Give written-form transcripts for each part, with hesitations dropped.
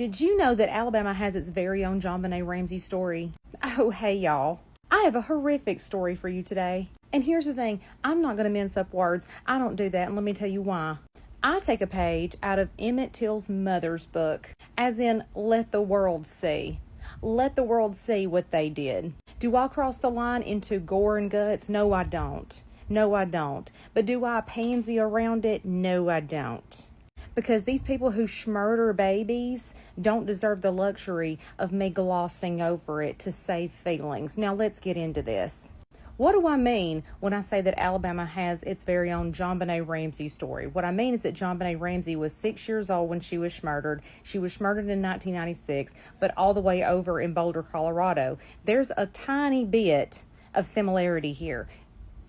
Did you know that Alabama has its very own JonBenet Ramsey story? Oh, hey, y'all. I have a horrific story for you today. And here's the thing, I'm not going to mince up words. I don't do that, and let me tell you why. I take a page out of Emmett Till's mother's book, as in, let the world see. Let the world see what they did. Do I cross the line into gore and guts? No, I don't. No, I don't. But do I pansy around it? No, I don't. Because these people who murder babies don't deserve the luxury of me glossing over it to save feelings. Now let's get into this. What do I mean when I say that Alabama has its very own JonBenet Ramsey story? What I mean is that JonBenet Ramsey was 6 years old when she was murdered. She was murdered in 1996, but all the way over in Boulder, Colorado. There's a tiny bit of similarity here.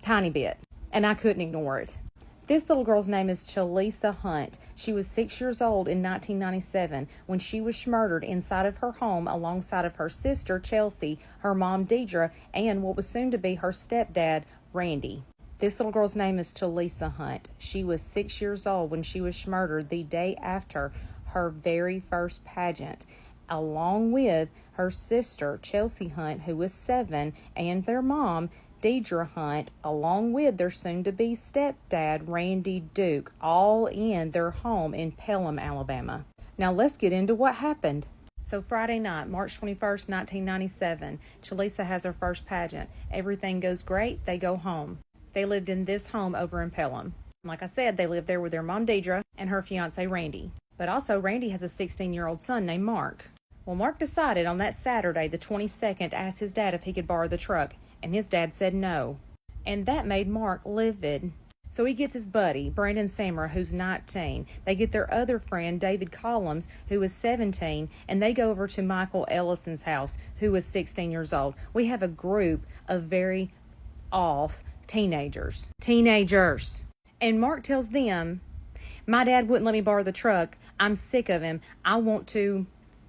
Tiny bit. And I couldn't ignore it. This little girl's name is Chelisa Hunt. She was 6 years old in 1997 when she was murdered inside of her home alongside of her sister, Chelisa, her mom, Dedra, and what was soon to be her stepdad, Randy. This little girl's name is Chelisa Hunt. She was 6 years old when she was murdered the day after her very first pageant, along with her sister, Chelsea Hunt, who was 7, and their mom, Dedra Hunt, along with their soon-to-be stepdad, Randy Duke, all in their home in Pelham, Alabama. Now let's get into what happened. So Friday night, March 21st, 1997, Chelisa has her first pageant. Everything goes great. They go home. They lived in this home over in Pelham. Like I said, they lived there with their mom, Dedra, and her fiancé, Randy. But also, Randy has a 16-year-old son named Mark. Well, Mark decided on that Saturday, the 22nd, to ask his dad if he could borrow the truck. And his dad said no. And that made Mark livid. So he gets his buddy, Brandon Samra, who's 19. They get their other friend, David Collins, who is 17, and they go over to Michael Ellison's house, who is 16 years old. We have a group of very off teenagers. And Mark tells them, my dad wouldn't let me borrow the truck. I'm sick of him. I want to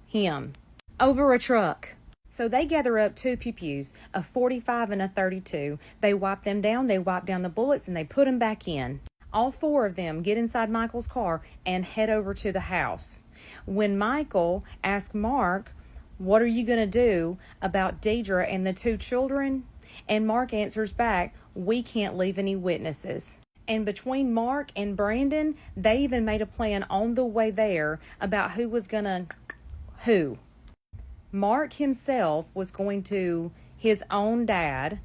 him over a truck. So they gather up 2 pew-pews, a 45 and a 32. They wipe them down, they wipe down the bullets, and they put them back in. All 4 of them get inside Michael's car and head over to the house. When Michael asks Mark, what are you going to do about Dedra and the 2 children? And Mark answers back, we can't leave any witnesses. And between Mark and Brandon, they even made a plan on the way there about who was going to who. Mark himself was going to his own dad,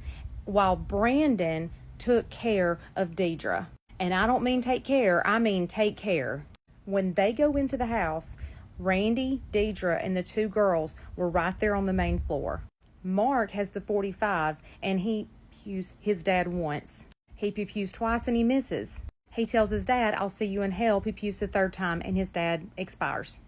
while Brandon took care of Dedra. And I don't mean take care, I mean take care. When they go into the house, Randy, Dedra, and the 2 girls were right there on the main floor. Mark has the 45, and he pews his dad once. He pews twice, and he misses. He tells his dad, I'll see you in hell, pews the 3rd time, and his dad expires.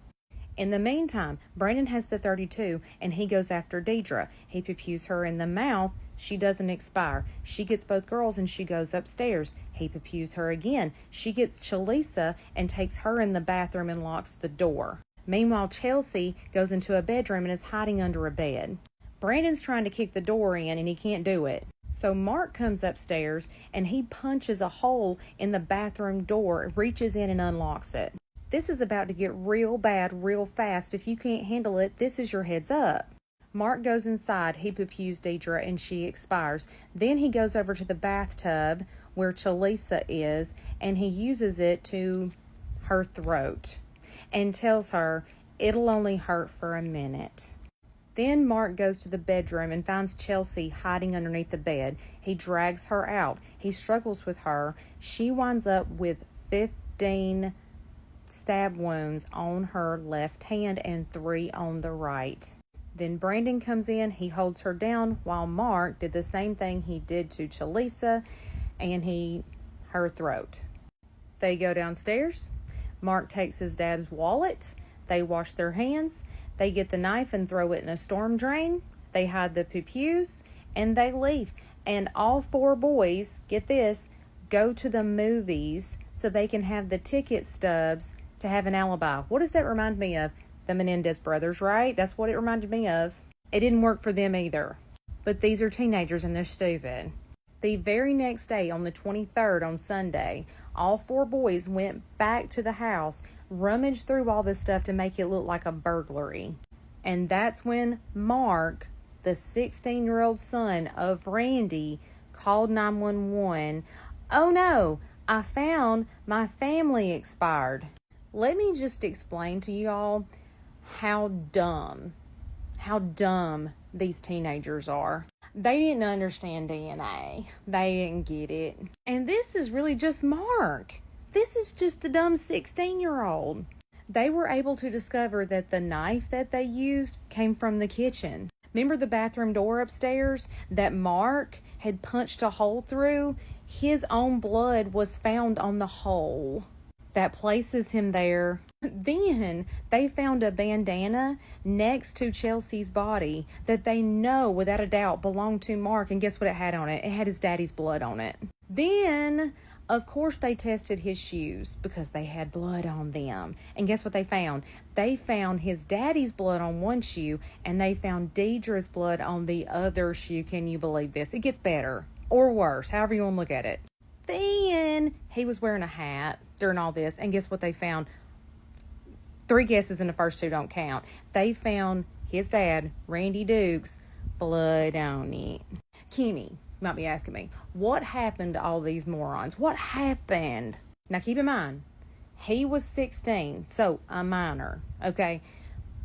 In the meantime, Brandon has the 32, and he goes after Dedra. He pews her in the mouth. She doesn't expire. She gets both girls, and she goes upstairs. He pews her again. She gets Chelisa and takes her in the bathroom and locks the door. Meanwhile, Chelsea goes into a bedroom and is hiding under a bed. Brandon's trying to kick the door in, and he can't do it. So Mark comes upstairs, and he punches a hole in the bathroom door, reaches in and unlocks it. This is about to get real bad real fast. If you can't handle it, this is your heads up. Mark goes inside. He pews Dedra and she expires. Then he goes over to the bathtub where Chelisa is, and he uses it to her throat and tells her it'll only hurt for a minute. Then Mark goes to the bedroom and finds Chelsea hiding underneath the bed. He drags her out. He struggles with her. She winds up with 15 stab wounds on her left hand and 3 on the right. Then Brandon comes in. He holds her down while Mark did the same thing he did to Chelisa and her throat. They go downstairs. Mark takes his dad's wallet. They wash their hands. They get the knife and throw it in a storm drain. They hide the pews and they leave. And all 4 boys, get this, go to the movies so they can have the ticket stubs to have an alibi. What does that remind me of? The Menendez brothers, right? That's what it reminded me of. It didn't work for them either. But these are teenagers and they're stupid. The very next day, on the 23rd, on Sunday, all 4 boys went back to the house, rummaged through all this stuff to make it look like a burglary. And that's when Mark, the 16-year-old son of Randy, called 911. "Oh no, I found my family expired." Let me just explain to you all how dumb these teenagers are. They didn't understand DNA. They didn't get it. And this is really just Mark. This is just the dumb 16-year-old. They were able to discover that the knife that they used came from the kitchen. Remember the bathroom door upstairs that Mark had punched a hole through? His own blood was found on the hole. That places him there. Then they found a bandana next to Chelsea's body that they know without a doubt belonged to Mark. And guess what it had on it? It had his daddy's blood on it. Then, of course, they tested his shoes because they had blood on them. And guess what they found? They found his daddy's blood on one shoe and they found Dedra's blood on the other shoe. Can you believe this? It gets better or worse, however you want to look at it. Then he was wearing a hat during all this, and guess what they found? 3 guesses and the first 2 don't count. They found his dad, Randy Duke's, blood on it. Kimmy, you might be asking me, what happened to all these morons? What happened? Now keep in mind, he was 16, so a minor, okay?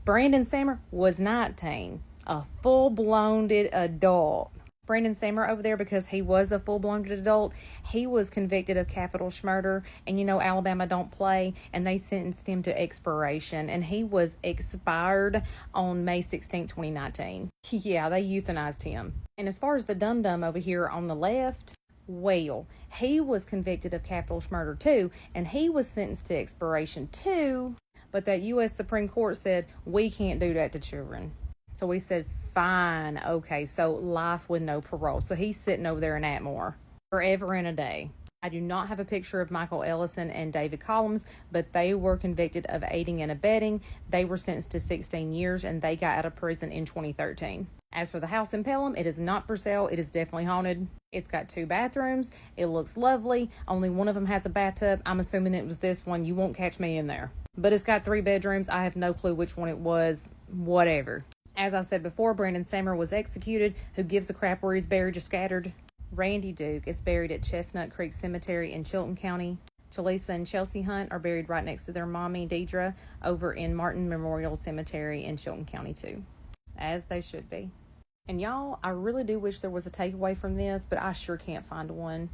Brandon Sammer was 19, a full-blown adult. Brandon Sammer over there, because he was a full-blown adult, he was convicted of capital murder, and you know Alabama don't play, and they sentenced him to expiration, and he was expired on May 16, 2019. Yeah, they euthanized him. And as far as the dum-dum over here on the left, well, he was convicted of capital murder too, and he was sentenced to expiration too, but that U.S. Supreme Court said, we can't do that to children. So we said, fine, okay, so life with no parole. So he's sitting over there in Atmore forever and a day. I do not have a picture of Michael Ellison and David Collins, but they were convicted of aiding and abetting. They were sentenced to 16 years, and they got out of prison in 2013. As for the house in Pelham, it is not for sale. It is definitely haunted. It's got 2 bathrooms. It looks lovely. Only one of them has a bathtub. I'm assuming it was this one. You won't catch me in there. But it's got 3 bedrooms. I have no clue which one it was. Whatever. As I said before, Brandon Sammer was executed. Who gives a crap where he's buried or scattered? Randy Duke is buried at Chestnut Creek Cemetery in Chilton County. Chelisa and Chelsea Hunt are buried right next to their mommy, Dedra, over in Martin Memorial Cemetery in Chilton County too. As they should be. And y'all, I really do wish there was a takeaway from this, but I sure can't find one.